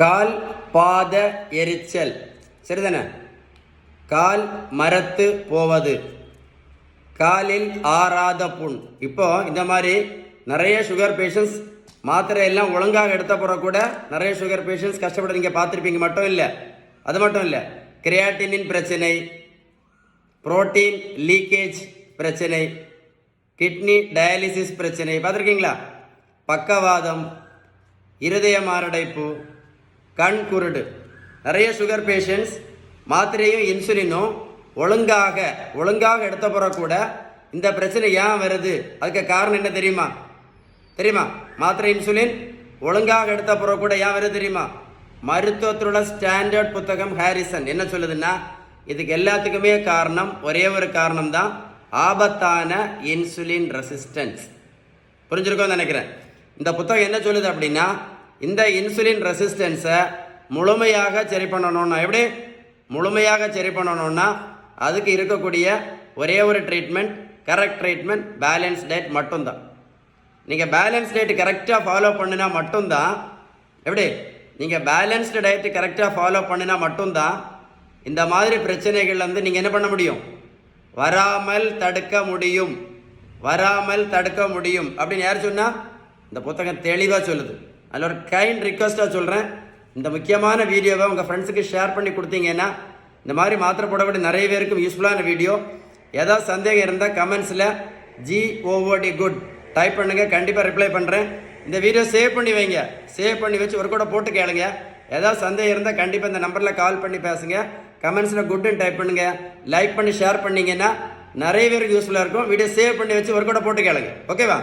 கால் பாத எரிச்சல் சரிதானே. கால் மரத்து போவது, காலில் ஆறாத புண். இப்போ இந்த மாதிரி நிறைய சுகர் பேஷண்ட்ஸ் மாத்திரை எல்லாம் ஒழுங்காக எடுத்த பிறகு கூட நிறைய சுகர் பேஷண்ட்ஸ் கஷ்டப்பட்டு நீங்கள் பார்த்துருப்பீங்க. மட்டும் இல்லை, அது மட்டும் இல்லை, கிரியாட்டினின் பிரச்சனை, புரோட்டீன் லீக்கேஜ் பிரச்சனை, கிட்னி டயாலிசிஸ் பிரச்சனை பார்த்துருக்கீங்களா, பக்கவாதம், இருதய மாரடைப்பு, கண் குருடு. நிறைய சுகர் பேஷண்ட்ஸ் மாத்திரையும் இன்சுலினும் ஒழுங்காக எடுத்த பிறகு கூட இந்த பிரச்சனை ஏன் வருது, அதுக்கு காரணம் என்ன தெரியுமா? மாத்திரை இன்சுலின் ஒழுங்காக எடுத்த பிறகு கூட ஏன் வருது தெரியுமா? மருத்துவத்தில் உள்ள ஸ்டாண்டர்ட் புத்தகம் ஹாரிசன் என்ன சொல்லுதுன்னா, இதுக்கு எல்லாத்துக்குமே காரணம் ஒரே ஒரு காரணம் தான், ஆபத்தான இன்சுலின் ரெசிஸ்டன்ஸ். புரிஞ்சிருக்கோன்னு நினைக்கிறேன். இந்த புத்தகம் என்ன சொல்லுது அப்படின்னா, இந்த இன்சுலின் ரெசிஸ்டன்ஸை முழுமையாக சரி பண்ணணும்னா, எப்படி முழுமையாக சரி பண்ணணும்னா அதுக்கு இருக்கக்கூடிய ஒரே ஒரு treatment, correct treatment, balance diet மட்டும்தான். நீங்கள் பேலன்ஸ் டயட் கரெக்டாக ஃபாலோ பண்ணினா மட்டும்தான், எப்படி நீங்கள் பேலன்ஸ்டு டயட்டு கரெக்டாக ஃபாலோ பண்ணினா மட்டும்தான் இந்த மாதிரி பிரச்சனைகள் வந்து நீங்கள் என்ன பண்ண முடியும், வராமல் தடுக்க முடியும் அப்படின்னு யார் சொன்னால் இந்த புத்தகம் தெளிவாக சொல்லுது. அதில் ஒரு கைண்ட் ரிக்வஸ்ட்டாக சொல்கிறேன், இந்த முக்கியமான வீடியோவை உங்கள் ஃப்ரெண்ட்ஸுக்கு ஷேர் பண்ணி கொடுத்தீங்கன்னா இந்த மாதிரி மாத்திரை போடக்கூடிய நிறைய பேருக்கும் யூஸ்ஃபுல்லான வீடியோ. ஏதாவது சந்தேகம் இருந்தால் கமெண்ட்ஸில் GOOD குட் டைப் பண்ணுங்கள், கண்டிப்பாக ரிப்ளை பண்ணுறேன். இந்த வீடியோ சேவ் பண்ணி வைங்க, சேவ் பண்ணி வச்சு ஒரு கூட போட்டு கேளுங்க. ஏதாவது சந்தேகம் இருந்தால் கண்டிப்பாக இந்த நம்பரில் கால் பண்ணி பேசுங்க. கமெண்ட்ஸில் குட்டுன்னு டைப் பண்ணுங்கள், லைக் பண்ணி ஷேர் பண்ணிங்கன்னா நிறைய பேருக்கு யூஸ்ஃபுல்லாக இருக்கும். வீடியோ சேவ் பண்ணி வச்சு ஒரு கூட போட்டு கேளுங்க. ஓகேவா?